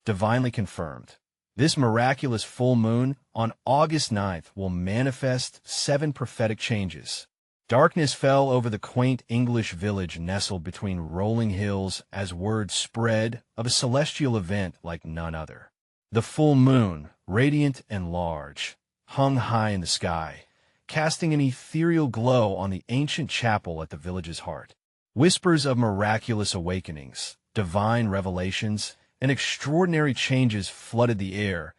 divinely confirmed. This miraculous full moon on August 9th will manifest 7 prophetic changes. Darkness fell over the quaint English village nestled between rolling hills as word spread of a celestial event like none other. The full moon, radiant and large, hung high in the sky, casting an ethereal glow on the ancient chapel at the village's heart. Whispers of miraculous awakenings, divine revelations, and extraordinary changes flooded the air,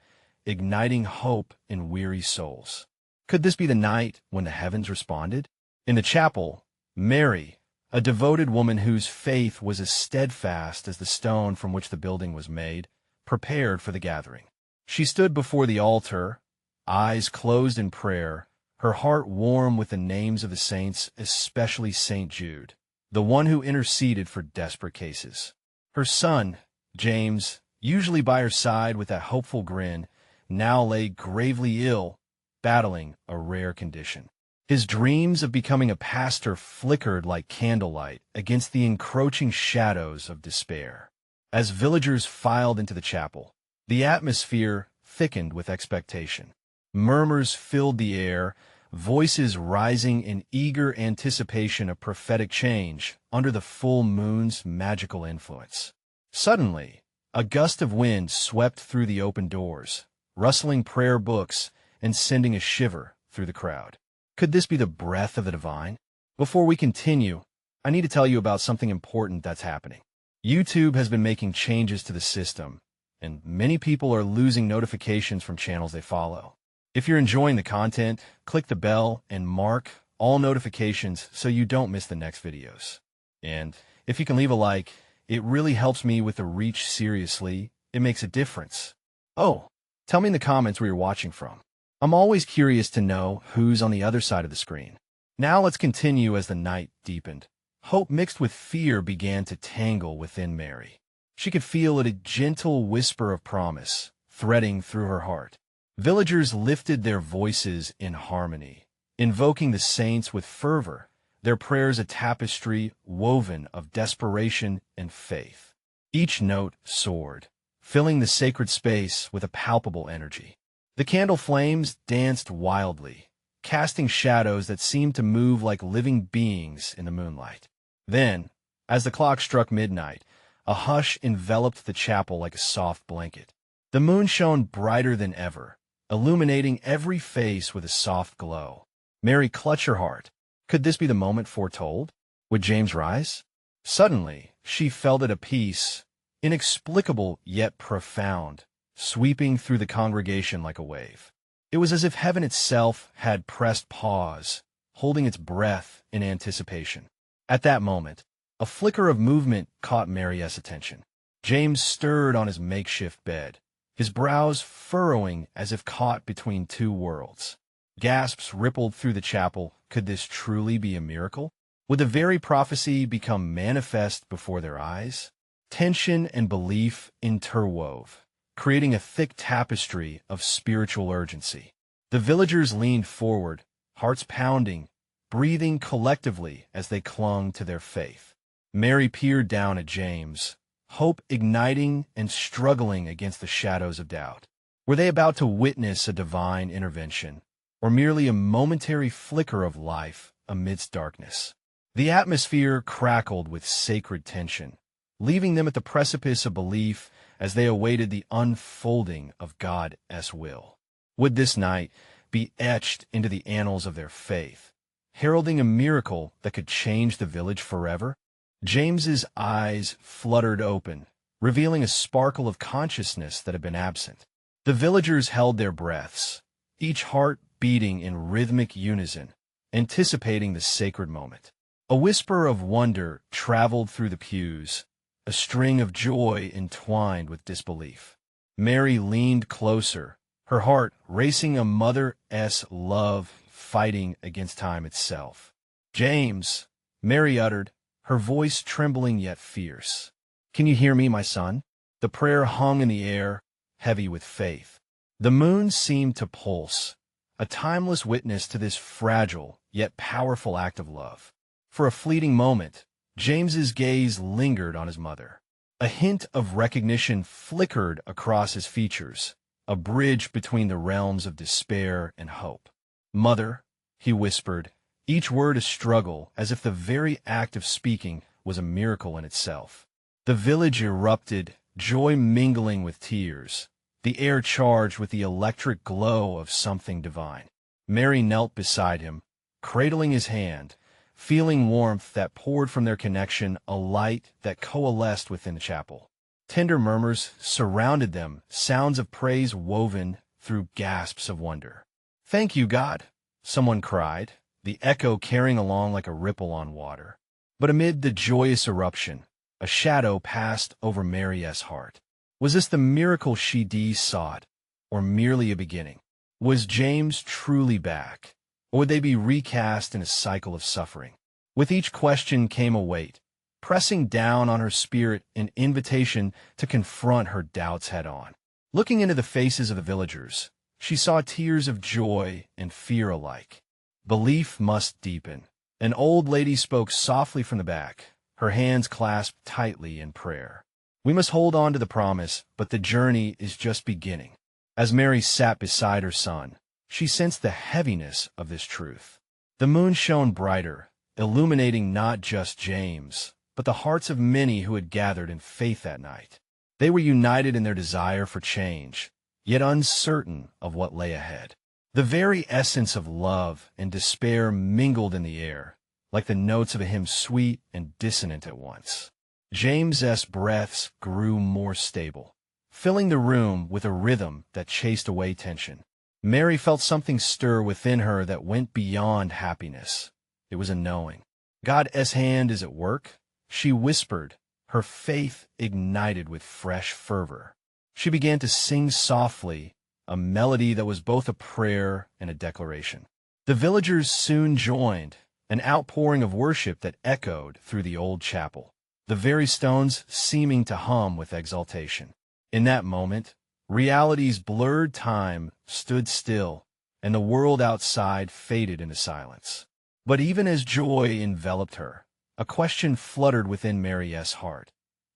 igniting hope in weary souls. Could this be the night when the heavens responded? In the chapel, Mary, a devoted woman whose faith was as steadfast as the stone from which the building was made, prepared for the gathering. She stood before the altar, eyes closed in prayer, her heart warm with the names of the saints, especially St. Jude, the one who interceded for desperate cases. Her son, James, usually by her side with that hopeful grin, now lay gravely ill, battling a rare condition. His dreams of becoming a pastor flickered like candlelight against the encroaching shadows of despair. As villagers filed into the chapel, the atmosphere thickened with expectation. Murmurs filled the air, voices rising in eager anticipation of prophetic change under the full moon's magical influence. Suddenly, a gust of wind swept through the open doors, rustling prayer books and sending a shiver through the crowd. Could this be the breath of the divine? Before we continue, I need to tell you about something important that's happening. YouTube has been making changes to the system, and many people are losing notifications from channels they follow. If you're enjoying the content, click the bell and mark all notifications so you don't miss the next videos. And if you can leave a like, it really helps me with the reach. Seriously, it makes a difference. Oh, tell me in the comments where you're watching from. I'm always curious to know who's on the other side of the screen. Now let's continue. As the night deepened, hope mixed with fear began to tangle within Mary. She could feel a gentle whisper of promise threading through her heart. Villagers lifted their voices in harmony, invoking the saints with fervor, their prayers a tapestry woven of desperation and faith. Each note soared, filling the sacred space with a palpable energy. The candle flames danced wildly, casting shadows that seemed to move like living beings in the moonlight. Then, as the clock struck midnight, a hush enveloped the chapel like a soft blanket. The moon shone brighter than ever, illuminating every face with a soft glow. Mary clutched her heart. Could this be the moment foretold? Would James rise? Suddenly, she felt at a peace, inexplicable yet profound, sweeping through the congregation like a wave. It was as if heaven itself had pressed pause, holding its breath in anticipation. At that moment, a flicker of movement caught Mary's attention. James stirred on his makeshift bed, his brows furrowing as if caught between two worlds. Gasps rippled through the chapel. Could this truly be a miracle? Would the very prophecy become manifest before their eyes? Tension and belief interwove, creating a thick tapestry of spiritual urgency. The villagers leaned forward, hearts pounding, breathing collectively as they clung to their faith. Mary peered down at James, hope igniting and struggling against the shadows of doubt. Were they about to witness a divine intervention, or merely a momentary flicker of life amidst darkness? The atmosphere crackled with sacred tension, leaving them at the precipice of belief as they awaited the unfolding of God's will. Would this night be etched into the annals of their faith, heralding a miracle that could change the village forever? James's eyes fluttered open, revealing a sparkle of consciousness that had been absent. The villagers held their breaths, each heart beating in rhythmic unison, anticipating the sacred moment. A whisper of wonder traveled through the pews, a string of joy entwined with disbelief. Mary leaned closer, her heart racing, a mother's love fighting against time itself. "James," Mary uttered, her voice trembling yet fierce. "Can you hear me, my son?" The prayer hung in the air, heavy with faith. The moon seemed to pulse, a timeless witness to this fragile yet powerful act of love. For a fleeting moment, James's gaze lingered on his mother, A hint of recognition flickered across his features, a bridge between the realms of despair and hope. "Mother," he whispered, each word a struggle, as if the very act of speaking was a miracle in itself. The village erupted, joy mingling with tears, the air charged with the electric glow of something divine. Mary knelt beside him, cradling his hand, feeling warmth that poured from their connection, a light that coalesced within the chapel. Tender murmurs surrounded them, sounds of praise woven through gasps of wonder. "Thank you, God," someone cried, the echo carrying along like a ripple on water. But amid the joyous eruption, a shadow passed over Mary's heart. Was this the miracle she sought, or merely a beginning? Was James truly back, or would they be recast in a cycle of suffering? With each question came a weight, pressing down on her spirit, an invitation to confront her doubts head-on. Looking into the faces of the villagers, she saw tears of joy and fear alike. Belief must deepen. An old lady spoke softly from the back, her hands clasped tightly in prayer. "We must hold on to the promise, but the journey is just beginning." As Mary sat beside her son, she sensed the heaviness of this truth. The moon shone brighter, illuminating not just James, but the hearts of many who had gathered in faith that night. They were united in their desire for change, yet uncertain of what lay ahead. The very essence of love and despair mingled in the air, like the notes of a hymn sweet and dissonant at once. James's breaths grew more stable, filling the room with a rhythm that chased away tension. Mary felt something stir within her that went beyond happiness. It was a knowing. God's hand is at work, she whispered, her faith ignited with fresh fervor. She began to sing softly, a melody that was both a prayer and a declaration. The villagers soon joined, an outpouring of worship that echoed through the old chapel, the very stones seeming to hum with exultation. In that moment, reality's blurred time stood still, and the world outside faded into silence. But even as joy enveloped her, a question fluttered within Mary's heart.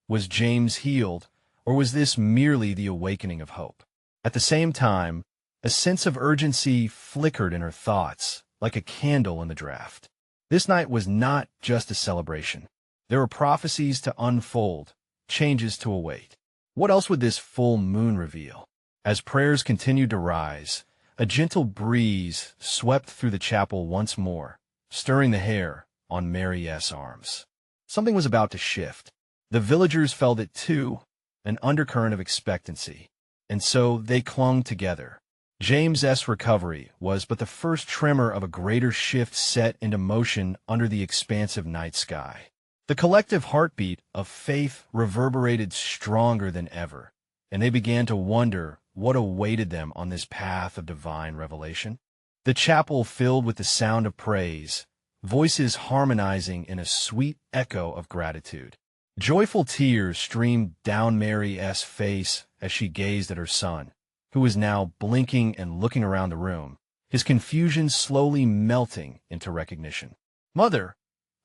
Was James healed, or was this merely the awakening of hope? At the same time, a sense of urgency flickered in her thoughts, like a candle in the draft. This night was not just a celebration. There were prophecies to unfold, changes to await. What else would this full moon reveal? As prayers continued to rise, a gentle breeze swept through the chapel once more, stirring the hair on Mary's arms. Something was about to shift. The villagers felt it too, an undercurrent of expectancy, and so they clung together. James's recovery was but the first tremor of a greater shift set into motion under the expansive night sky. The collective heartbeat of faith reverberated stronger than ever, and they began to wonder what awaited them on this path of divine revelation. The chapel filled with the sound of praise, voices harmonizing in a sweet echo of gratitude. Joyful tears streamed down Mary's face as she gazed at her son, who was now blinking and looking around the room, his confusion slowly melting into recognition. "Mother,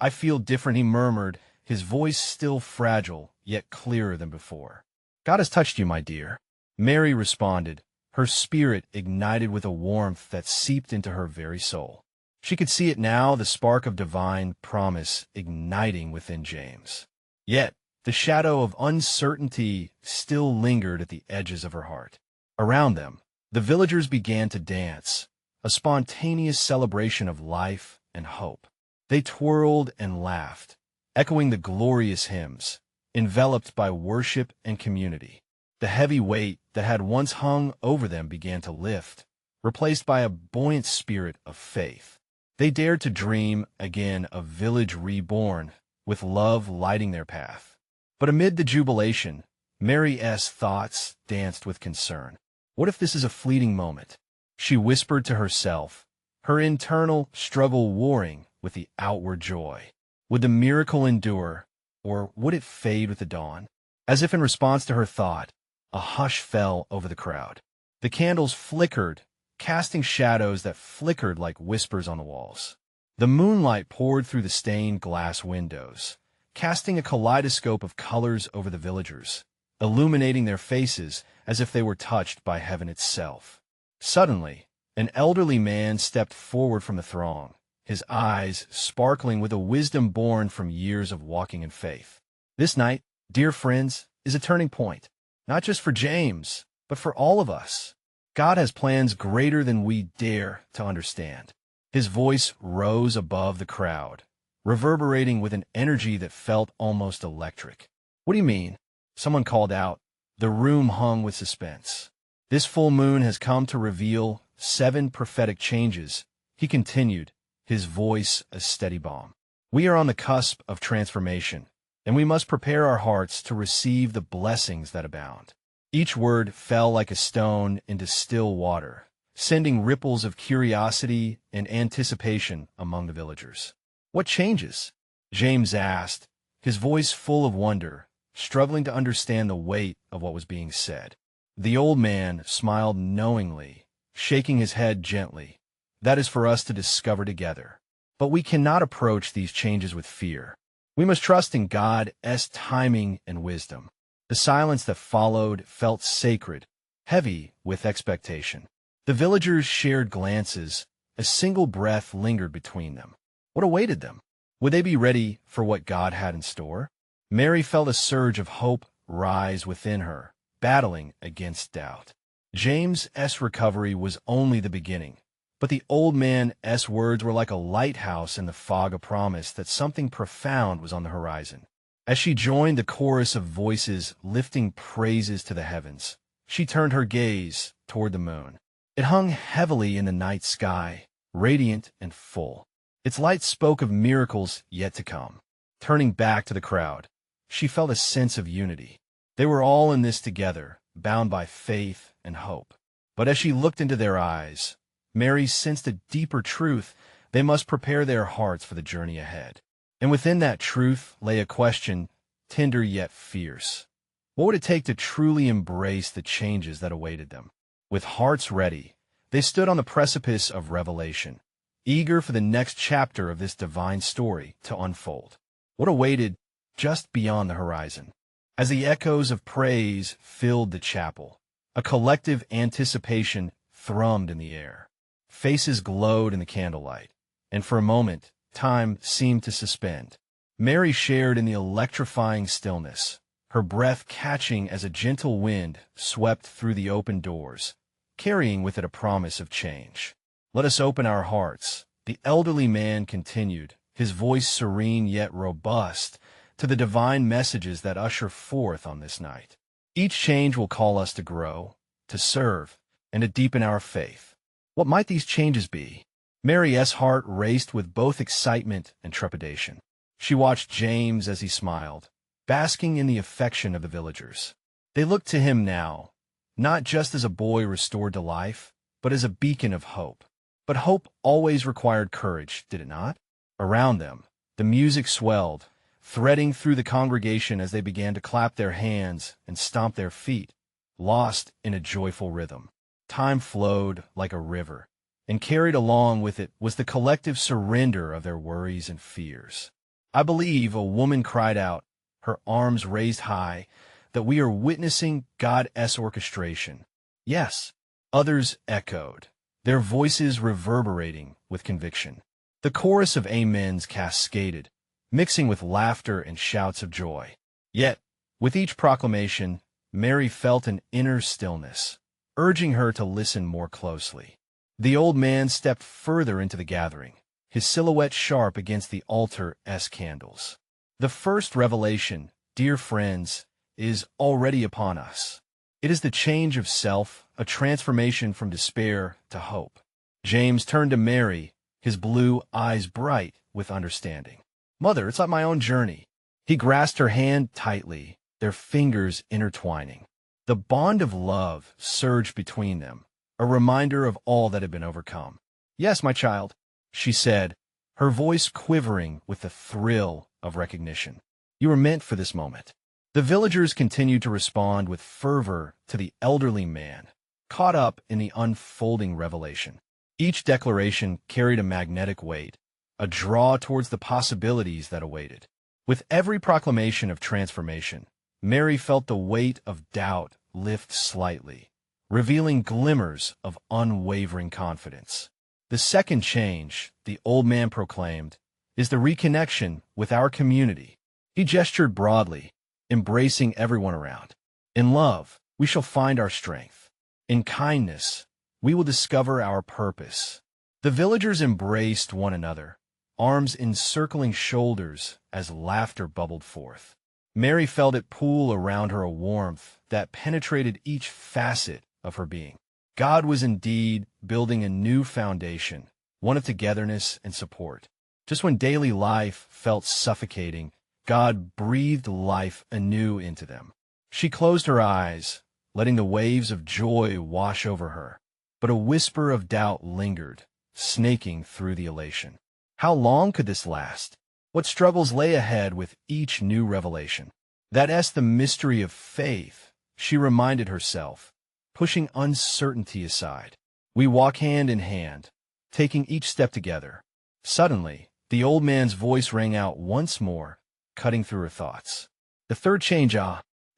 I feel different," he murmured, his voice still fragile, yet clearer than before. "God has touched you, my dear," Mary responded, her spirit ignited with a warmth that seeped into her very soul. She could see it now, the spark of divine promise igniting within James. Yet, the shadow of uncertainty still lingered at the edges of her heart. Around them, the villagers began to dance, a spontaneous celebration of life and hope. They twirled and laughed, echoing the glorious hymns, enveloped by worship and community. The heavy weight that had once hung over them began to lift, replaced by a buoyant spirit of faith. They dared to dream again a village reborn, with love lighting their path. But amid the jubilation, Mary's thoughts danced with concern. What if this is a fleeting moment? She whispered to herself, her internal struggle warring with the outward joy. Would the miracle endure, or would it fade with the dawn? As if in response to her thought, a hush fell over the crowd. The candles flickered, casting shadows that flickered like whispers on the walls. The moonlight poured through the stained glass windows, casting a kaleidoscope of colors over the villagers, illuminating their faces as if they were touched by heaven itself. Suddenly, an elderly man stepped forward from the throng, his eyes sparkling with a wisdom born from years of walking in faith. This night, dear friends, is a turning point, not just for James, but for all of us. God has plans greater than we dare to understand. His voice rose above the crowd, reverberating with an energy that felt almost electric. What do you mean? Someone called out. The room hung with suspense. This full moon has come to reveal 7 prophetic changes, he continued, his voice a steady balm. We are on the cusp of transformation, and we must prepare our hearts to receive the blessings that abound. Each word fell like a stone into still water, sending ripples of curiosity and anticipation among the villagers. What changes? James asked, his voice full of wonder, struggling to understand the weight of what was being said. The old man smiled knowingly, shaking his head gently. That is for us to discover together. But we cannot approach these changes with fear. We must trust in God's timing and wisdom. The silence that followed felt sacred, heavy with expectation. The villagers shared glances. A single breath lingered between them. What awaited them? Would they be ready for what God had in store? Mary felt a surge of hope rise within her, battling against doubt. James's recovery was only the beginning, but the old man's words were like a lighthouse in the fog of promise that something profound was on the horizon. As she joined the chorus of voices lifting praises to the heavens, she turned her gaze toward the moon. It hung heavily in the night sky, radiant and full. Its light spoke of miracles yet to come. Turning back to the crowd, she felt a sense of unity. They were all in this together, bound by faith and hope. But as she looked into their eyes, Mary sensed a deeper truth. They must prepare their hearts for the journey ahead. And within that truth lay a question, tender yet fierce. What would it take to truly embrace the changes that awaited them? With hearts ready, they stood on the precipice of revelation, eager for the next chapter of this divine story to unfold. What awaited just beyond the horizon? As the echoes of praise filled the chapel, a collective anticipation thrummed in the air. Faces glowed in the candlelight, and for a moment, time seemed to suspend. Mary shared in the electrifying stillness, her breath catching as a gentle wind swept through the open doors, carrying with it a promise of change. Let us open our hearts, the elderly man continued, his voice serene yet robust, to the divine messages that usher forth on this night. Each change will call us to grow, to serve, and to deepen our faith. What might these changes be? Mary's heart raced with both excitement and trepidation. She watched James as he smiled, basking in the affection of the villagers. They looked to him now, not just as a boy restored to life, but as a beacon of hope. But hope always required courage, did it not? Around them, the music swelled, threading through the congregation as they began to clap their hands and stomp their feet, lost in a joyful rhythm. Time flowed like a river, and carried along with it was the collective surrender of their worries and fears. I believe, a woman cried out, her arms raised high, that we are witnessing God's orchestration. Yes, others echoed, their voices reverberating with conviction. The chorus of amens cascaded, mixing with laughter and shouts of joy. Yet, with each proclamation, Mary felt an inner stillness, urging her to listen more closely. The old man stepped further into the gathering, his silhouette sharp against the altar's candles. The first revelation, dear friends, is already upon us. It is the change of self, a transformation from despair to hope. James turned to Mary, his blue eyes bright with understanding. Mother, it's like my own journey. He grasped her hand tightly, their fingers intertwining. The bond of love surged between them, a reminder of all that had been overcome. Yes, my child, she said, her voice quivering with the thrill of recognition. You were meant for this moment. The villagers continued to respond with fervor to the elderly man, caught up in the unfolding revelation. Each declaration carried a magnetic weight, a draw towards the possibilities that awaited. With every proclamation of transformation, Mary felt the weight of doubt lift slightly, revealing glimmers of unwavering confidence. The second change, the old man proclaimed, is the reconnection with our community. He gestured broadly, embracing everyone around. In love, we shall find our strength. In kindness, we will discover our purpose. The villagers embraced one another, arms encircling shoulders as laughter bubbled forth. Mary felt it pool around her a warmth that penetrated each facet of her being. God was indeed building a new foundation, one of togetherness and support. Just when daily life felt suffocating, God breathed life anew into them. She closed her eyes, letting the waves of joy wash over her. But a whisper of doubt lingered, snaking through the elation. How long could this last? What struggles lay ahead with each new revelation? That's the mystery of faith, she reminded herself, pushing uncertainty aside. We walk hand in hand, taking each step together. Suddenly, the old man's voice rang out once more, cutting through her thoughts. The third change,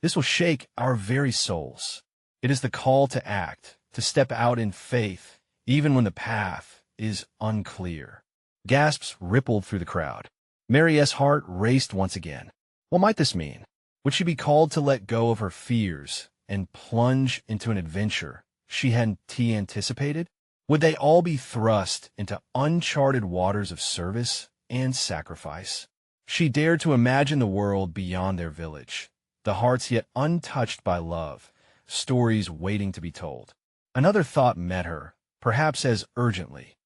this will shake our very souls. It is the call to act, to step out in faith, even when the path is unclear. Gasps rippled through the crowd. Mary's heart raced once again. What might this mean? Would she be called to let go of her fears and plunge into an adventure she hadn't anticipated? Would they all be thrust into uncharted waters of service and sacrifice? She dared to imagine the world beyond their village, the hearts yet untouched by love, stories waiting to be told. Another thought met her, perhaps as urgently.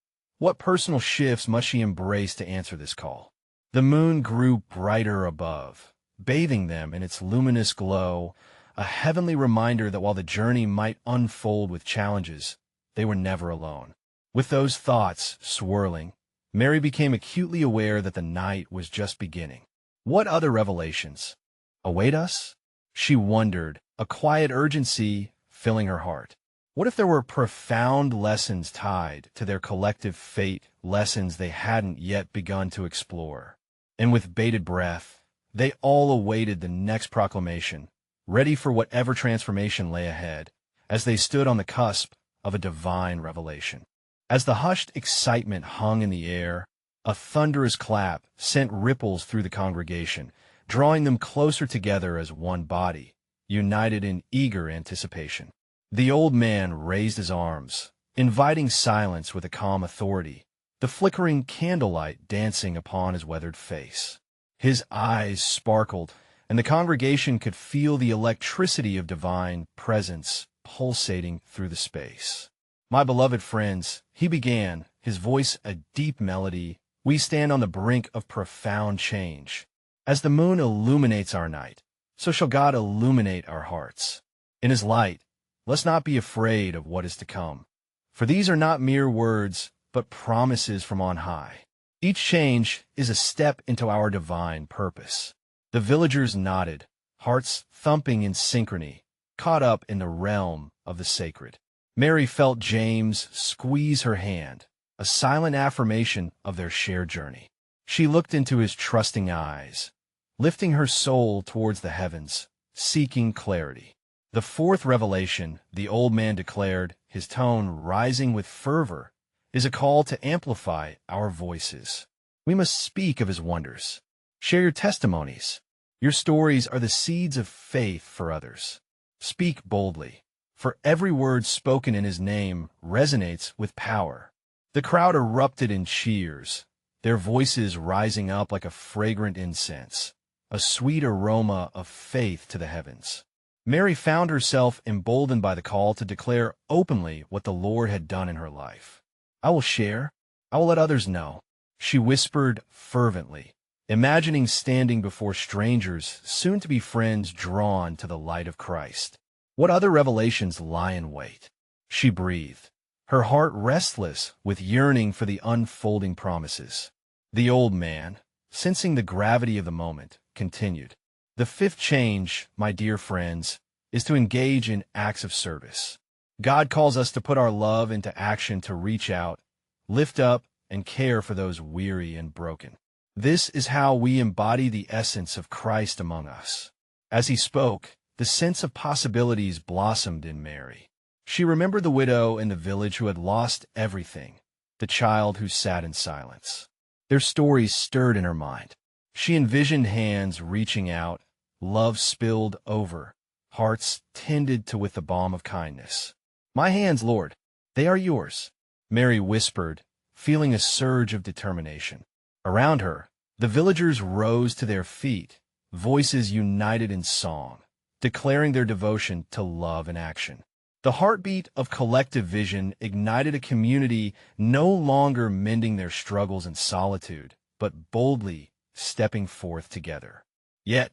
What personal shifts must she embrace to answer this call? The moon grew brighter above, bathing them in its luminous glow, a heavenly reminder that while the journey might unfold with challenges, they were never alone. With those thoughts swirling, Mary became acutely aware that the night was just beginning. What other revelations await us? She wondered, a quiet urgency filling her heart. What if there were profound lessons tied to their collective fate, lessons they hadn't yet begun to explore? And with bated breath, they all awaited the next proclamation, ready for whatever transformation lay ahead, as they stood on the cusp of a divine revelation. As the hushed excitement hung in the air, a thunderous clap sent ripples through the congregation, drawing them closer together as one body, united in eager anticipation. The old man raised his arms, inviting silence with a calm authority, the flickering candlelight dancing upon his weathered face. His eyes sparkled, and the congregation could feel the electricity of divine presence pulsating through the space. My beloved friends, he began, his voice a deep melody, we stand on the brink of profound change. As the moon illuminates our night, so shall God illuminate our hearts. In his light, let's not be afraid of what is to come. For these are not mere words, but promises from on high. Each change is a step into our divine purpose. The villagers nodded, hearts thumping in synchrony, caught up in the realm of the sacred. Mary felt James squeeze her hand, a silent affirmation of their shared journey. She looked into his trusting eyes, lifting her soul towards the heavens, seeking clarity. The fourth revelation, the old man declared, his tone rising with fervor, is a call to amplify our voices. We must speak of his wonders. Share your testimonies. Your stories are the seeds of faith for others. Speak boldly, for every word spoken in his name resonates with power. The crowd erupted in cheers, their voices rising up like a fragrant incense, a sweet aroma of faith to the heavens. Mary found herself emboldened by the call to declare openly what the Lord had done in her life. I will share. I will let others know, she whispered fervently, imagining standing before strangers, soon to be friends drawn to the light of Christ. What other revelations lie in wait? She breathed, her heart restless with yearning for the unfolding promises. The old man, sensing the gravity of the moment, continued. The fifth change, my dear friends, is to engage in acts of service. God calls us to put our love into action to reach out, lift up, and care for those weary and broken. This is how we embody the essence of Christ among us." As he spoke, the sense of possibilities blossomed in Mary. She remembered the widow in the village who had lost everything, the child who sat in silence. Their stories stirred in her mind. She envisioned hands reaching out, love spilled over, hearts tended to with the balm of kindness. "My hands, Lord, they are yours," Mary whispered, feeling a surge of determination. Around her, the villagers rose to their feet, voices united in song, declaring their devotion to love and action. The heartbeat of collective vision ignited a community no longer mending their struggles in solitude, but boldly stepping forth together. Yet,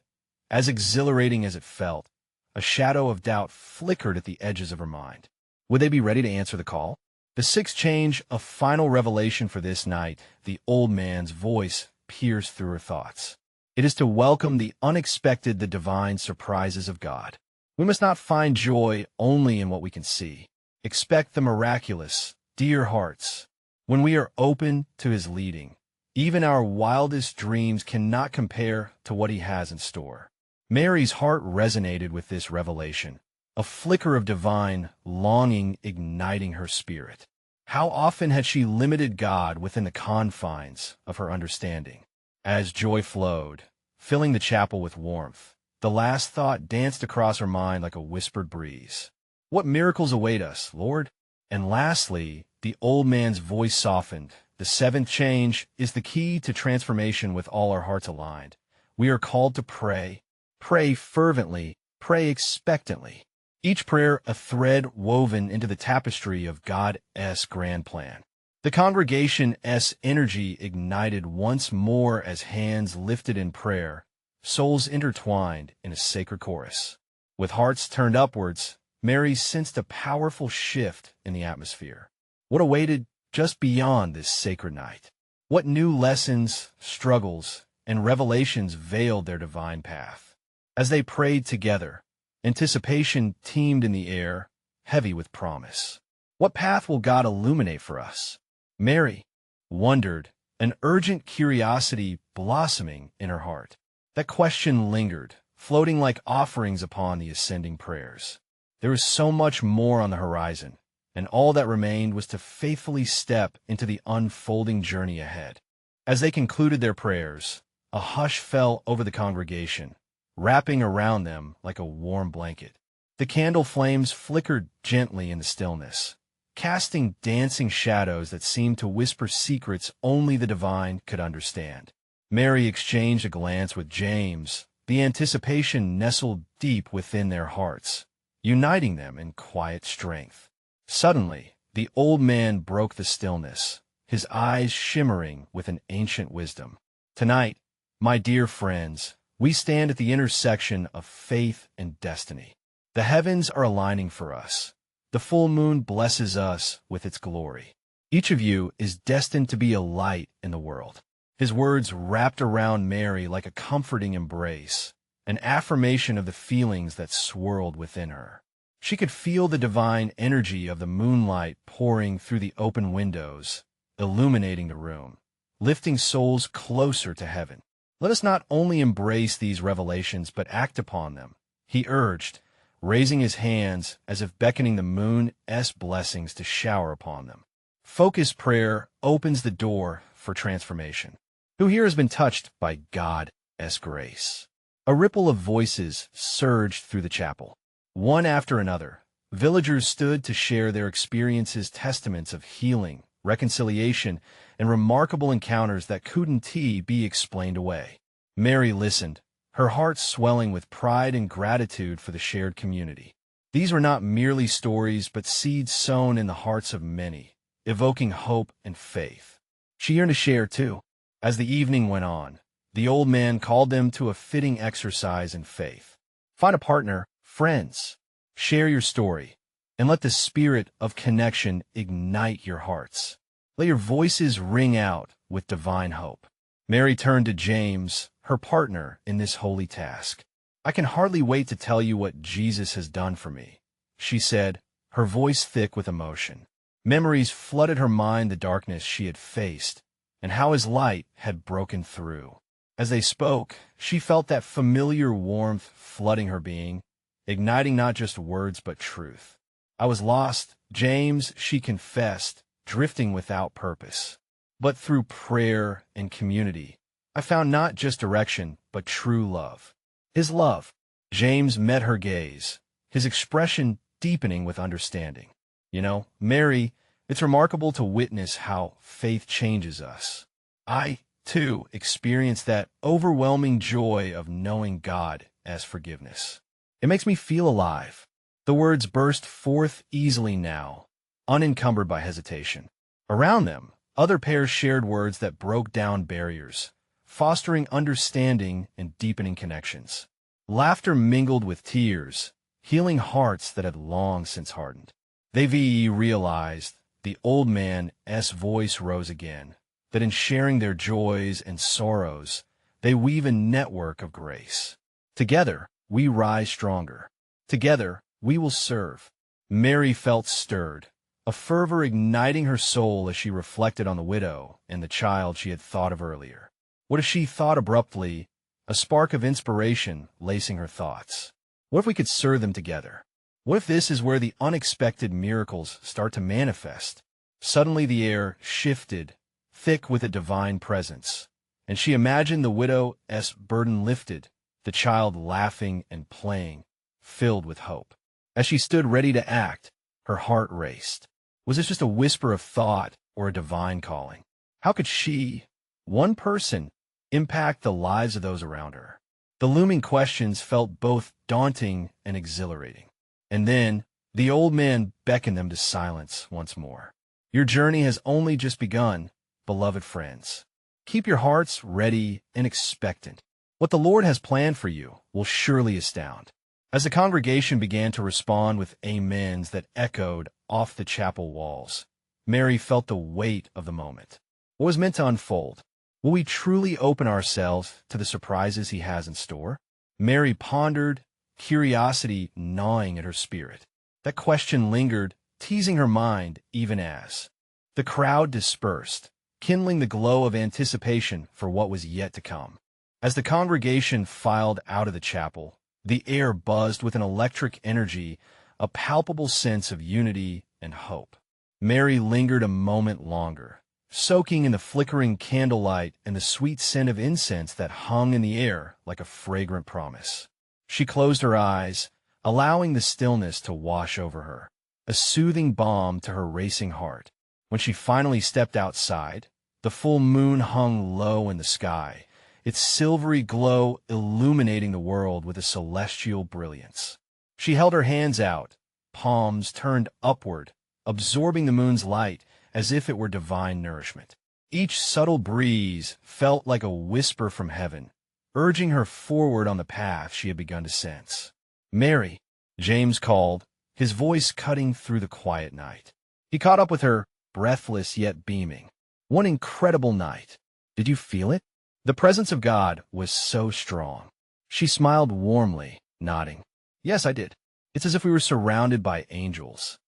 as exhilarating as it felt, a shadow of doubt flickered at the edges of her mind. Would they be ready to answer the call? The sixth change, a final revelation for this night, the old man's voice pierced through her thoughts. It is to welcome the unexpected, the divine surprises of God. We must not find joy only in what we can see. Expect the miraculous, dear hearts. When we are open to his leading, even our wildest dreams cannot compare to what he has in store. Mary's heart resonated with this revelation, a flicker of divine longing igniting her spirit. How often had she limited God within the confines of her understanding? As joy flowed, filling the chapel with warmth, the last thought danced across her mind like a whispered breeze. What miracles await us, Lord? And lastly, the old man's voice softened. The seventh change is the key to transformation with all our hearts aligned. We are called to pray. Pray fervently. Pray expectantly. Each prayer a thread woven into the tapestry of God's grand plan. The congregation's energy ignited once more as hands lifted in prayer, souls intertwined in a sacred chorus. With hearts turned upwards, Mary sensed a powerful shift in the atmosphere. What awaited just beyond this sacred night? What new lessons, struggles, and revelations veiled their divine path? As they prayed together, anticipation teemed in the air, heavy with promise. What path will God illuminate for us? Mary wondered, an urgent curiosity blossoming in her heart. That question lingered, floating like offerings upon the ascending prayers. There was so much more on the horizon, and all that remained was to faithfully step into the unfolding journey ahead. As they concluded their prayers, a hush fell over the congregation, wrapping around them like a warm blanket. The candle flames flickered gently in the stillness, casting dancing shadows that seemed to whisper secrets only the divine could understand. Mary exchanged a glance with James, the anticipation nestled deep within their hearts, uniting them in quiet strength. Suddenly, the old man broke the stillness, his eyes shimmering with an ancient wisdom. "Tonight, my dear friends, we stand at the intersection of faith and destiny. The heavens are aligning for us. The full moon blesses us with its glory. Each of you is destined to be a light in the world." His words wrapped around Mary like a comforting embrace, an affirmation of the feelings that swirled within her. She could feel the divine energy of the moonlight pouring through the open windows, illuminating the room, lifting souls closer to heaven. "Let us not only embrace these revelations, but act upon them," he urged, raising his hands as if beckoning the moon's blessings to shower upon them. Focused prayer opens the door for transformation. Who here has been touched by God's grace? A ripple of voices surged through the chapel. One after another, villagers stood to share their experiences, testaments of healing, reconciliation, and remarkable encounters that couldn't be explained away. Mary listened, her heart swelling with pride and gratitude for the shared community. These were not merely stories, but seeds sown in the hearts of many, evoking hope and faith. She yearned to share, too. As the evening went on, the old man called them to a fitting exercise in faith. Find a partner, friends. Share your story, and let the spirit of connection ignite your hearts. Let your voices ring out with divine hope. Mary turned to James, her partner in this holy task. "I can hardly wait to tell you what Jesus has done for me," she said, her voice thick with emotion. Memories flooded her mind, the darkness she had faced, and how his light had broken through. As they spoke, she felt that familiar warmth flooding her being, igniting not just words but truth. "I was lost, James," she confessed, drifting without purpose. "But through prayer and community, I found not just direction, but true love." His love. James met her gaze, his expression deepening with understanding. "You know, Mary, it's remarkable to witness how faith changes us. I, too, experienced that overwhelming joy of knowing God as forgiveness. It makes me feel alive." The words burst forth easily now, unencumbered by hesitation. Around them, other pairs shared words that broke down barriers, fostering understanding and deepening connections. Laughter mingled with tears, healing hearts that had long since hardened. They realized, the old man's voice rose again, that in sharing their joys and sorrows, they weave a network of grace. "Together, we rise stronger. Together, we will serve." Mary felt stirred, a fervor igniting her soul as she reflected on the widow and the child she had thought of earlier. What if she thought abruptly, a spark of inspiration lacing her thoughts? What if we could serve them together? What if this is where the unexpected miracles start to manifest? Suddenly the air shifted, thick with a divine presence, and she imagined the widow's burden lifted, the child laughing and playing, filled with hope. As she stood ready to act, her heart raced. Was this just a whisper of thought or a divine calling? How could she, one person, impact the lives of those around her? The looming questions felt both daunting and exhilarating. And then, the old man beckoned them to silence once more. "Your journey has only just begun, beloved friends. Keep your hearts ready and expectant. What the Lord has planned for you will surely astound." As the congregation began to respond with amens that echoed off the chapel walls, Mary felt the weight of the moment. What was meant to unfold? Will we truly open ourselves to the surprises he has in store? Mary pondered, curiosity gnawing at her spirit. That question lingered, teasing her mind even as the crowd dispersed, kindling the glow of anticipation for what was yet to come. As the congregation filed out of the chapel, the air buzzed with an electric energy, a palpable sense of unity and hope. Mary lingered a moment longer, soaking in the flickering candlelight and the sweet scent of incense that hung in the air like a fragrant promise. She closed her eyes, allowing the stillness to wash over her, a soothing balm to her racing heart. When she finally stepped outside, the full moon hung low in the sky, its silvery glow illuminating the world with a celestial brilliance. She held her hands out, palms turned upward, absorbing the moon's light as if it were divine nourishment. Each subtle breeze felt like a whisper from heaven, urging her forward on the path she had begun to sense. "Mary," James called, his voice cutting through the quiet night. He caught up with her, breathless yet beaming. "One incredible night. Did you feel it?" The presence of God was so strong. She smiled warmly, nodding. "Yes, I did. It's as if we were surrounded by angels."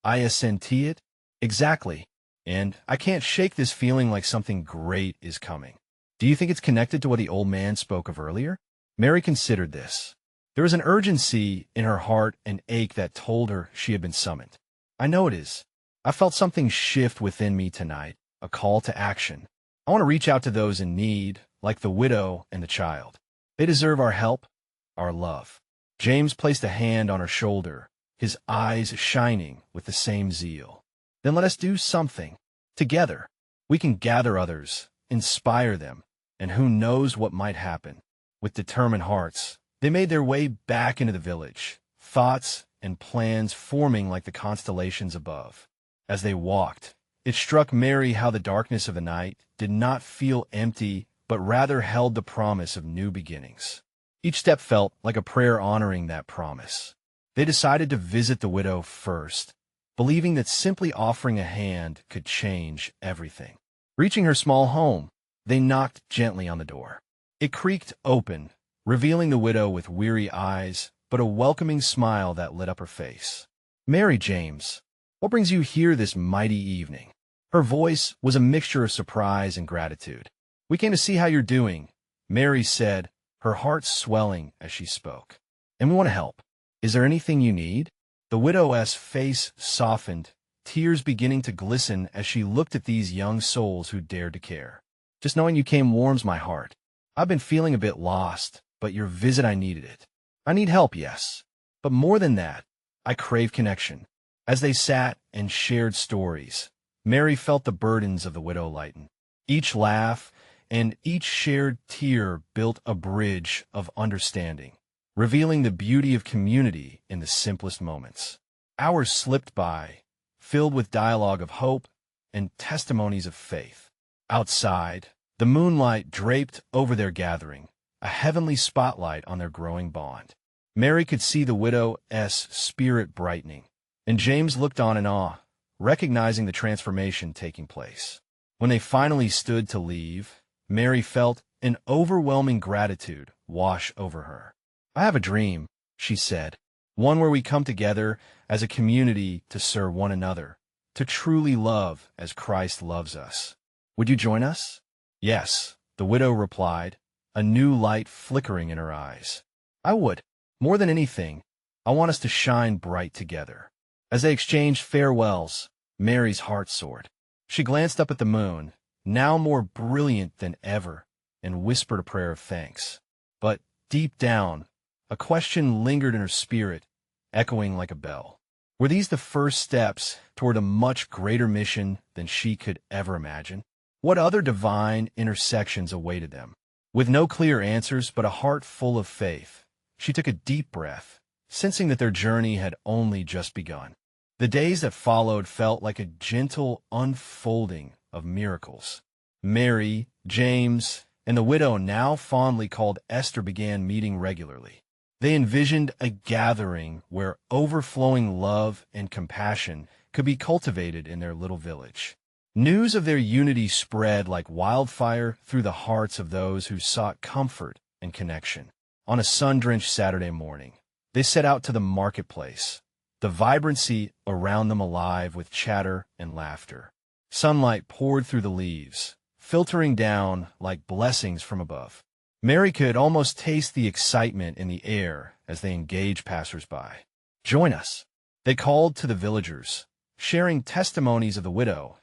"I senti it?" "Exactly. And I can't shake this feeling like something great is coming." "Do you think it's connected to what the old man spoke of earlier?" Mary considered this. There was an urgency in her heart, an ache that told her she had been summoned. "I know it is. I felt something shift within me tonight, a call to action. I want to reach out to those in need, like the widow and the child. They deserve our help, our love." James placed a hand on her shoulder, his eyes shining with the same zeal. "Then let us do something. Together, we can gather others, inspire them, and who knows what might happen." With determined hearts, they made their way back into the village, thoughts and plans forming like the constellations above. As they walked, it struck Mary how the darkness of the night did not feel empty, but rather held the promise of new beginnings. Each step felt like a prayer honoring that promise. They decided to visit the widow first, believing that simply offering a hand could change everything. Reaching her small home, they knocked gently on the door. It creaked open, revealing the widow with weary eyes, but a welcoming smile that lit up her face. "Mary, James, what brings you here this mighty evening?" Her voice was a mixture of surprise and gratitude. "We came to see how you're doing," Mary said, her heart swelling as she spoke. "And we want to help. Is there anything you need?" The widow's face softened, tears beginning to glisten as she looked at these young souls who dared to care. "Just knowing you came warms my heart. I've been feeling a bit lost, but your visit, I needed it. I need help, yes. But more than that, I crave connection." As they sat and shared stories, Mary felt the burdens of the widow lighten. Each laugh and each shared tear built a bridge of understanding, revealing the beauty of community in the simplest moments. Hours slipped by, filled with dialogue of hope and testimonies of faith. Outside, the moonlight draped over their gathering, a heavenly spotlight on their growing bond. Mary could see the widow's spirit brightening, and James looked on in awe, recognizing the transformation taking place. When they finally stood to leave, Mary felt an overwhelming gratitude wash over her. "I have a dream," she said, "one where we come together as a community to serve one another, to truly love as Christ loves us. Would you join us?" "Yes," the widow replied, a new light flickering in her eyes. "I would. More than anything, I want us to shine bright together." As they exchanged farewells, Mary's heart soared. She glanced up at the moon, now more brilliant than ever, and whispered a prayer of thanks. But deep down, a question lingered in her spirit, echoing like a bell. Were these the first steps toward a much greater mission than she could ever imagine? What other divine intersections awaited them? With no clear answers but a heart full of faith, she took a deep breath, sensing that their journey had only just begun. The days that followed felt like a gentle unfolding of miracles. Mary, James, and the widow, now fondly called Esther, began meeting regularly. They envisioned a gathering where overflowing love and compassion could be cultivated in their little village. News of their unity spread like wildfire through the hearts of those who sought comfort and connection. On a sun-drenched Saturday morning, they set out to the marketplace, the vibrancy around them alive with chatter and laughter. Sunlight poured through the leaves, filtering down like blessings from above. Mary could almost taste the excitement in the air as they engaged passers-by. "Join us," they called to the villagers, sharing testimonies of the widow's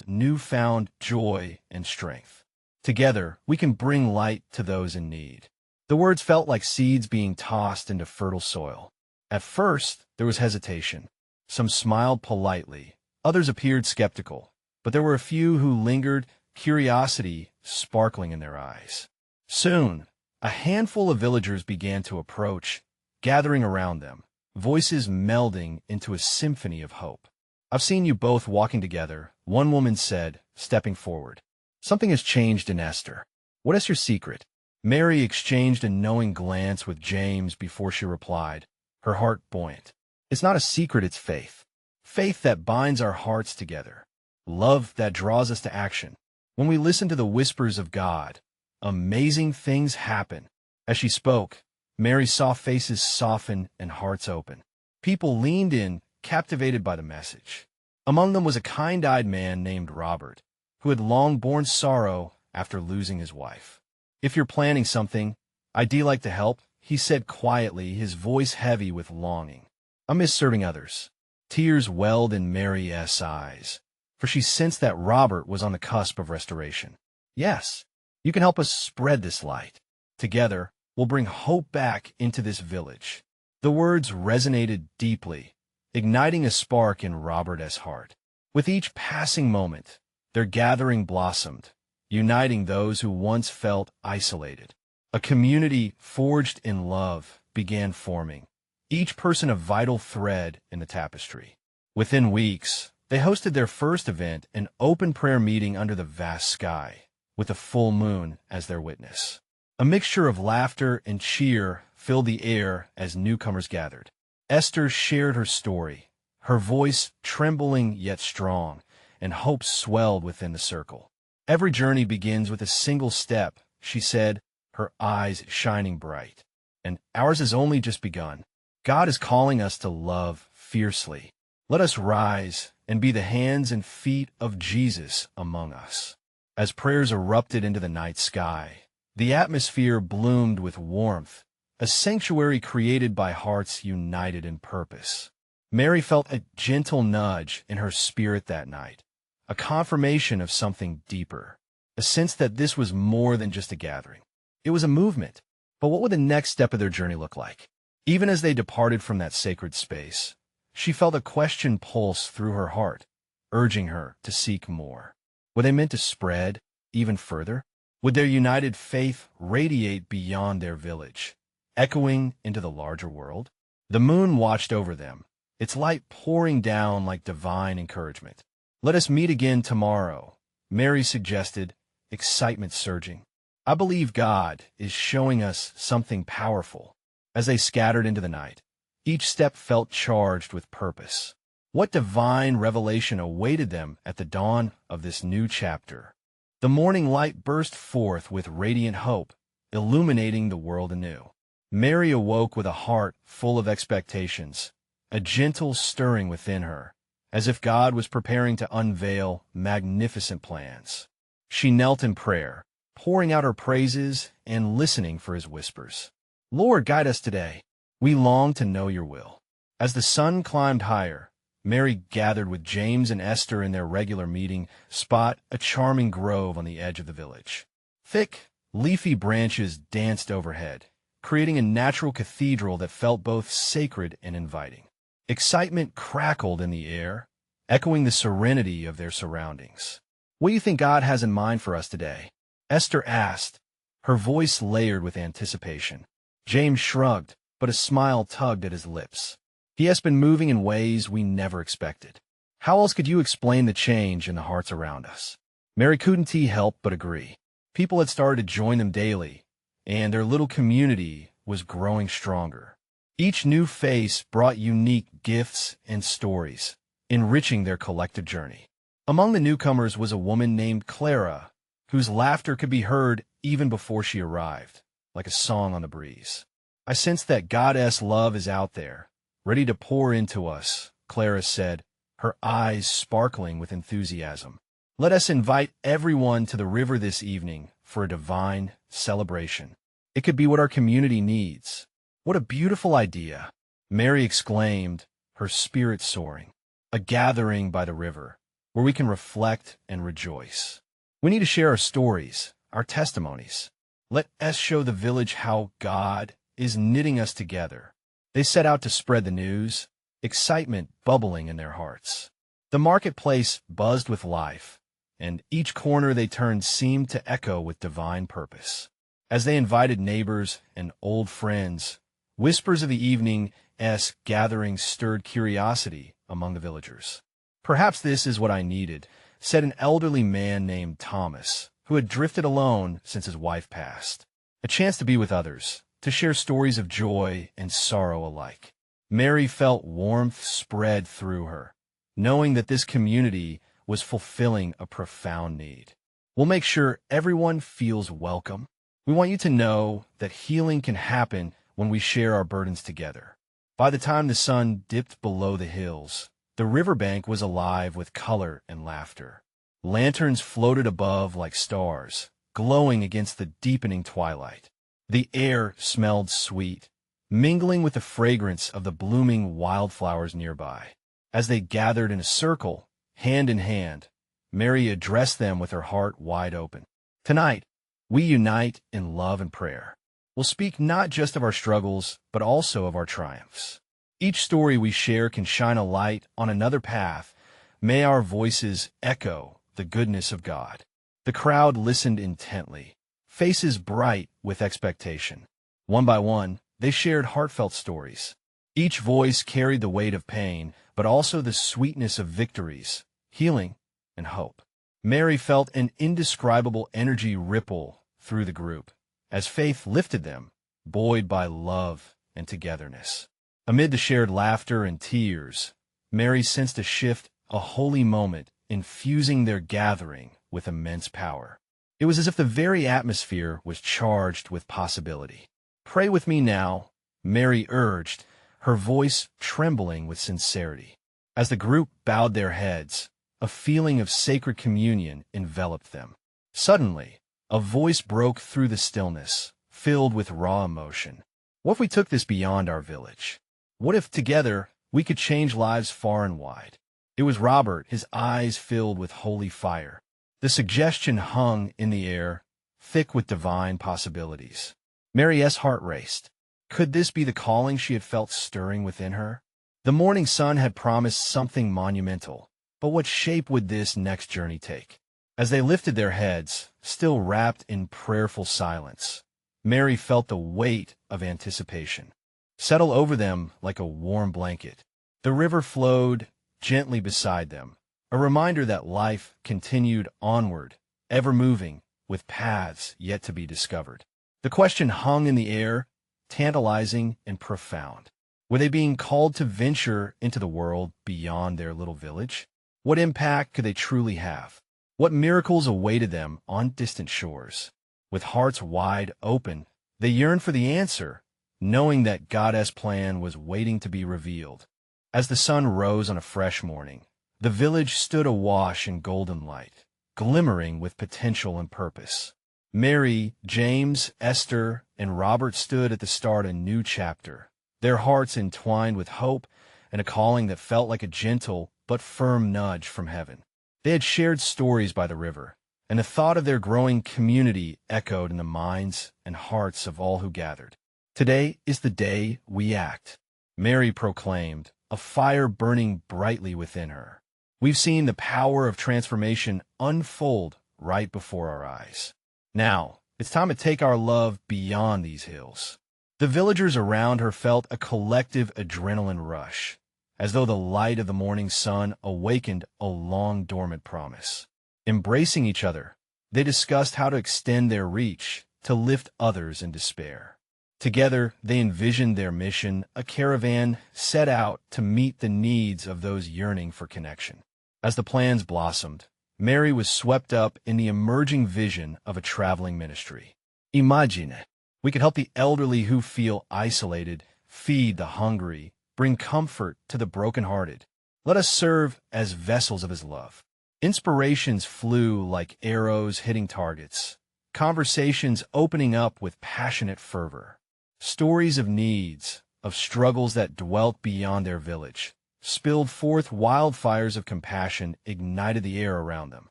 newfound joy and strength. "Together, we can bring light to those in need." The words felt like seeds being tossed into fertile soil. At first, there was hesitation. Some smiled politely, others appeared skeptical, but there were a few who lingered, curiosity sparkling in their eyes. Soon, a handful of villagers began to approach, gathering around them, voices melding into a symphony of hope. "I've seen you both walking together," one woman said, stepping forward. "Something has changed in Esther. What is your secret?" Mary exchanged a knowing glance with James before she replied, her heart buoyant. "It's not a secret, it's faith. Faith that binds our hearts together. Love that draws us to action. When we listen to the whispers of God, amazing things happen." As she spoke, Mary saw faces soften and hearts open. People leaned in, captivated by the message. Among them was a kind-eyed man named Robert, who had long borne sorrow after losing his wife. "If you're planning something, I'd like to help," he said quietly, his voice heavy with longing. "I miss serving others." Tears welled in Mary's eyes, for she sensed that Robert was on the cusp of restoration. "Yes, you can help us spread this light. Together, we'll bring hope back into this village." The words resonated deeply, igniting a spark in Robert's heart. With each passing moment, their gathering blossomed, uniting those who once felt isolated. A community forged in love began forming, each person a vital thread in the tapestry. Within weeks, they hosted their first event, an open prayer meeting under the vast sky, with the full moon as their witness. A mixture of laughter and cheer filled the air as newcomers gathered. Esther shared her story, her voice trembling yet strong, and hope swelled within the circle. "Every journey begins with a single step," she said, her eyes shining bright. "And ours has only just begun. God is calling us to love fiercely. Let us rise and be the hands and feet of Jesus among us. As prayers erupted into the night sky, the atmosphere bloomed with warmth, a sanctuary created by hearts united in purpose. Mary felt a gentle nudge in her spirit that night, a confirmation of something deeper, a sense that this was more than just a gathering. It was a movement. But what would the next step of their journey look like? Even as they departed from that sacred space, she felt a question pulse through her heart, urging her to seek more. Were they meant to spread even further? Would their united faith radiate beyond their village, echoing into the larger world? The moon watched over them, its light pouring down like divine encouragement. "Let us meet again tomorrow," Mary suggested, excitement surging. "I believe God is showing us something powerful." As they scattered into the night, each step felt charged with purpose. What divine revelation awaited them at the dawn of this new chapter? The morning light burst forth with radiant hope, illuminating the world anew. Mary awoke with a heart full of expectations, a gentle stirring within her, as if God was preparing to unveil magnificent plans. She knelt in prayer, pouring out her praises and listening for his whispers. "Lord, guide us today. We long to know your will." As the sun climbed higher, Mary gathered with James and Esther in their regular meeting spot, a charming grove on the edge of the village. Thick, leafy branches danced overhead, creating a natural cathedral that felt both sacred and inviting. Excitement crackled in the air, echoing the serenity of their surroundings. "What do you think God has in mind for us today?" Esther asked, her voice layered with anticipation. James shrugged, but a smile tugged at his lips. "He has been moving in ways we never expected." How else could you explain the change in the hearts around us? Mary couldn't help but agree. People had started to join them daily, and their little community was growing stronger. Each new face brought unique gifts and stories, enriching their collective journey. Among the newcomers was a woman named Clara, whose laughter could be heard even before she arrived, like a song on the breeze. "I sense that Goddess love is out there, ready to pour into us," Clara said, her eyes sparkling with enthusiasm. "Let us invite everyone to the river this evening for a divine celebration. It could be what our community needs." "What a beautiful idea," Mary exclaimed, her spirit soaring. "A gathering by the river, where we can reflect and rejoice. We need to share our stories, our testimonies. Let us show the village how God is knitting us together." They set out to spread the news, excitement bubbling in their hearts. The marketplace buzzed with life, and each corner they turned seemed to echo with divine purpose. As they invited neighbors and old friends, whispers of the evening's gathering stirred curiosity among the villagers. "Perhaps this is what I needed," said an elderly man named Thomas, who had drifted alone since his wife passed. "A chance to be with others, to share stories of joy and sorrow alike." Mary felt warmth spread through her, knowing that this community was fulfilling a profound need. "We'll make sure everyone feels welcome. We want you to know that healing can happen when we share our burdens together." By the time the sun dipped below the hills, the riverbank was alive with color and laughter. Lanterns floated above like stars, glowing against the deepening twilight. The air smelled sweet, mingling with the fragrance of the blooming wildflowers nearby. As they gathered in a circle, hand in hand, Mary addressed them with her heart wide open. "Tonight, we unite in love and prayer. We'll speak not just of our struggles, but also of our triumphs. Each story we share can shine a light on another path. May our voices echo the goodness of God." The crowd listened intently, faces bright with expectation. One by one, they shared heartfelt stories. Each voice carried the weight of pain, but also the sweetness of victories, healing, and hope. Mary felt an indescribable energy ripple through the group, as faith lifted them, buoyed by love and togetherness. Amid the shared laughter and tears, Mary sensed a shift, a holy moment, infusing their gathering with immense power. It was as if the very atmosphere was charged with possibility. "Pray with me now," Mary urged, her voice trembling with sincerity. As the group bowed their heads, a feeling of sacred communion enveloped them. Suddenly, a voice broke through the stillness, filled with raw emotion. What if we took this beyond our village? What if, together, we could change lives far and wide? It was Robert, his eyes filled with holy fire. The suggestion hung in the air, thick with divine possibilities. Mary's heart raced. Could this be the calling she had felt stirring within her? The morning sun had promised something monumental, but what shape would this next journey take? As they lifted their heads, still wrapped in prayerful silence, Mary felt the weight of anticipation settle over them like a warm blanket. The river flowed gently beside them, a reminder that life continued onward, ever moving, with paths yet to be discovered. The question hung in the air, tantalizing and profound. Were they being called to venture into the world beyond their little village? What impact could they truly have? What miracles awaited them on distant shores? With hearts wide open, they yearned for the answer, knowing that God's plan was waiting to be revealed. As the sun rose on a fresh morning, the village stood awash in golden light, glimmering with potential and purpose. Mary, James, Esther, and Robert stood at the start of a new chapter, their hearts entwined with hope and a calling that felt like a gentle but firm nudge from heaven. They had shared stories by the river, and the thought of their growing community echoed in the minds and hearts of all who gathered. Today is the day we act, Mary proclaimed, a fire burning brightly within her. We've seen the power of transformation unfold right before our eyes. Now, it's time to take our love beyond these hills. The villagers around her felt a collective adrenaline rush, as though the light of the morning sun awakened a long-dormant promise. Embracing each other, they discussed how to extend their reach to lift others in despair. Together, they envisioned their mission, a caravan set out to meet the needs of those yearning for connection. As the plans blossomed, Mary was swept up in the emerging vision of a traveling ministry. Imagine it. We could help the elderly who feel isolated, feed the hungry, bring comfort to the brokenhearted. Let us serve as vessels of His love. Inspirations flew like arrows hitting targets, conversations opening up with passionate fervor. Stories of needs, of struggles that dwelt beyond their village, spilled forth wildfires of compassion, ignited the air around them.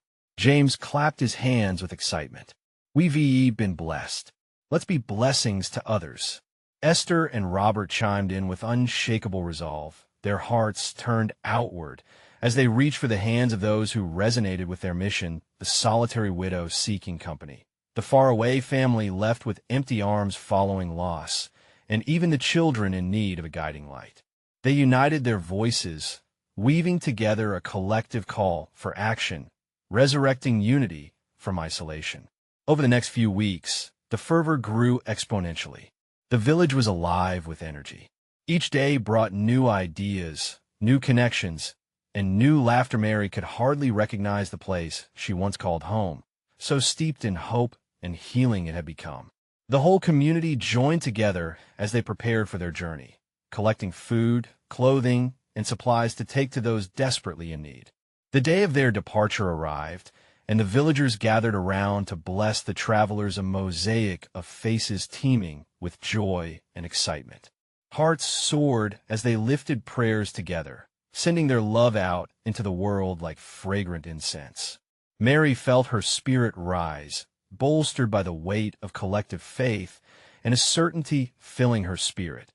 James clapped his hands with excitement. We've been blessed. Let's be blessings to others. Esther and Robert chimed in with unshakable resolve, their hearts turned outward as they reached for the hands of those who resonated with their mission, the solitary widow seeking company, the faraway family left with empty arms following loss, and even the children in need of a guiding light. They united their voices, weaving together a collective call for action, resurrecting unity from isolation. Over the next few weeks, the fervor grew exponentially. The village was alive with energy. Each day brought new ideas, new connections, and new laughter. Mary could hardly recognize the place she once called home, so steeped in hope and healing it had become. The whole community joined together as they prepared for their journey, collecting food, clothing, and supplies to take to those desperately in need. The day of their departure arrived, and the villagers gathered around to bless the travelers, a mosaic of faces teeming with joy and excitement. Hearts soared as they lifted prayers together, sending their love out into the world like fragrant incense. Mary felt her spirit rise, bolstered by the weight of collective faith and a certainty filling her spirit.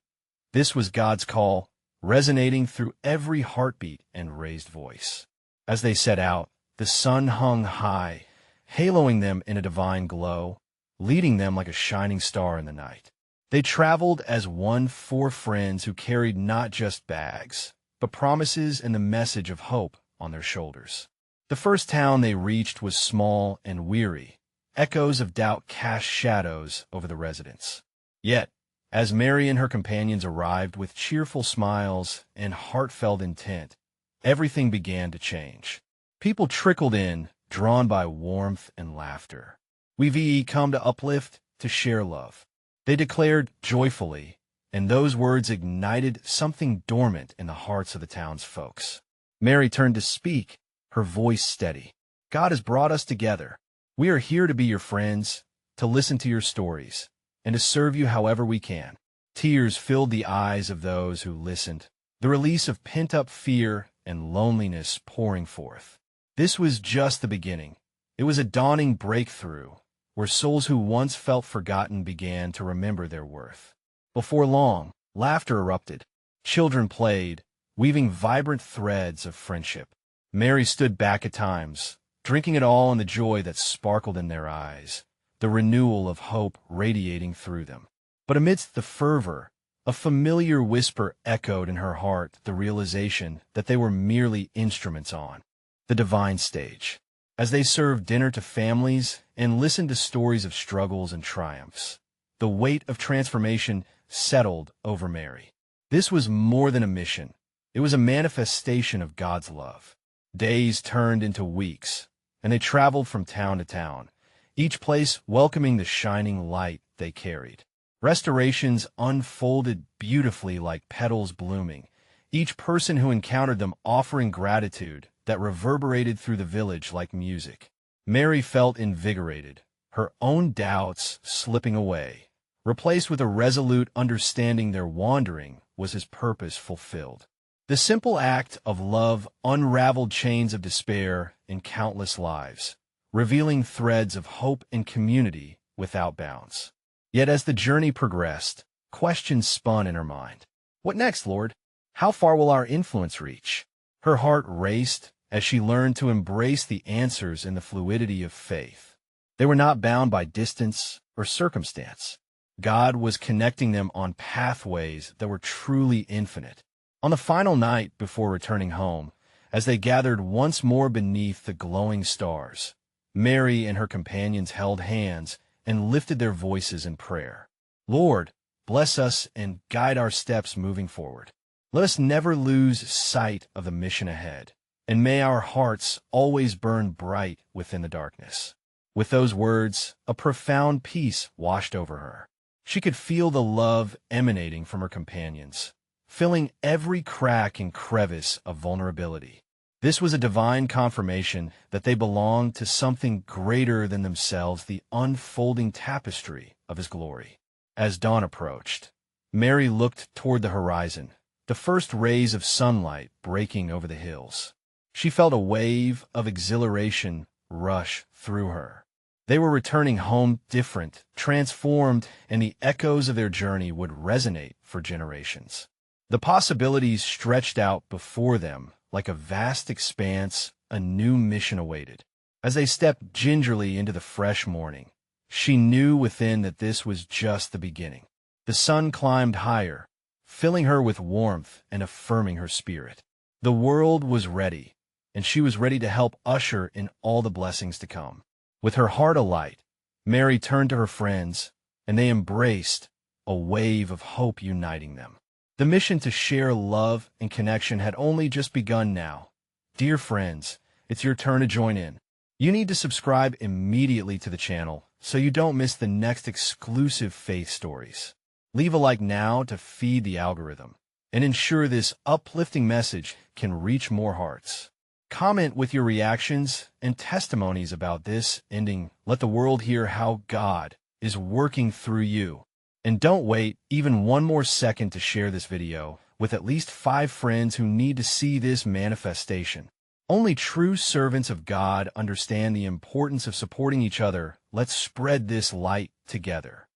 This was God's call, resonating through every heartbeat and raised voice. As they set out, the sun hung high, haloing them in a divine glow, leading them like a shining star in the night. They traveled as one, four friends who carried not just bags, but promises and the message of hope on their shoulders. The first town they reached was small and weary. Echoes of doubt cast shadows over the residents. Yet, as Mary and her companions arrived with cheerful smiles and heartfelt intent, everything began to change. People trickled in, drawn by warmth and laughter. We've come to uplift, to share love. They declared joyfully, and those words ignited something dormant in the hearts of the town's folks. Mary turned to speak, her voice steady. God has brought us together. We are here to be your friends, to listen to your stories, and to serve you however we can. Tears filled the eyes of those who listened, the release of pent-up fear and loneliness pouring forth. This was just the beginning. It was a dawning breakthrough, where souls who once felt forgotten began to remember their worth. Before long, laughter erupted. Children played, weaving vibrant threads of friendship. Mary stood back at times, drinking it all in the joy that sparkled in their eyes, the renewal of hope radiating through them. But amidst the fervor, a familiar whisper echoed in her heart, the realization that they were merely instruments on the divine stage. As they served dinner to families and listened to stories of struggles and triumphs, the weight of transformation settled over Mary. This was more than a mission. It was a manifestation of God's love. Days turned into weeks, and they traveled from town to town, each place welcoming the shining light they carried. Restorations unfolded beautifully like petals blooming, each person who encountered them offering gratitude that reverberated through the village like music. Mary felt invigorated, her own doubts slipping away, replaced with a resolute understanding their wandering was his purpose fulfilled. The simple act of love unraveled chains of despair in countless lives, revealing threads of hope and community without bounds. Yet as the journey progressed, questions spun in her mind. What next, Lord? How far will our influence reach? Her heart raced as she learned to embrace the answers in the fluidity of faith. They were not bound by distance or circumstance. God was connecting them on pathways that were truly infinite. On the final night before returning home, as they gathered once more beneath the glowing stars, Mary and her companions held hands and lifted their voices in prayer. Lord, bless us and guide our steps moving forward. Let us never lose sight of the mission ahead, and may our hearts always burn bright within the darkness. With those words, a profound peace washed over her. She could feel the love emanating from her companions, filling every crack and crevice of vulnerability. This was a divine confirmation that they belonged to something greater than themselves, the unfolding tapestry of His glory. As dawn approached, Mary looked toward the horizon, the first rays of sunlight breaking over the hills. She felt a wave of exhilaration rush through her. They were returning home different, transformed, and the echoes of their journey would resonate for generations. The possibilities stretched out before them like a vast expanse. A new mission awaited. As they stepped gingerly into the fresh morning, she knew within that this was just the beginning. The sun climbed higher, filling her with warmth and affirming her spirit. The world was ready, and she was ready to help usher in all the blessings to come. With her heart alight, Mary turned to her friends, and they embraced, a wave of hope uniting them. The mission to share love and connection had only just begun now. Dear friends, it's your turn to join in. You need to subscribe immediately to the channel so you don't miss the next exclusive faith stories. Leave a like now to feed the algorithm and ensure this uplifting message can reach more hearts. Comment with your reactions and testimonies about this ending. Let the world hear how God is working through you. And don't wait even one more second to share this video with at least 5 friends who need to see this manifestation. Only true servants of God understand the importance of supporting each other. Let's spread this light together.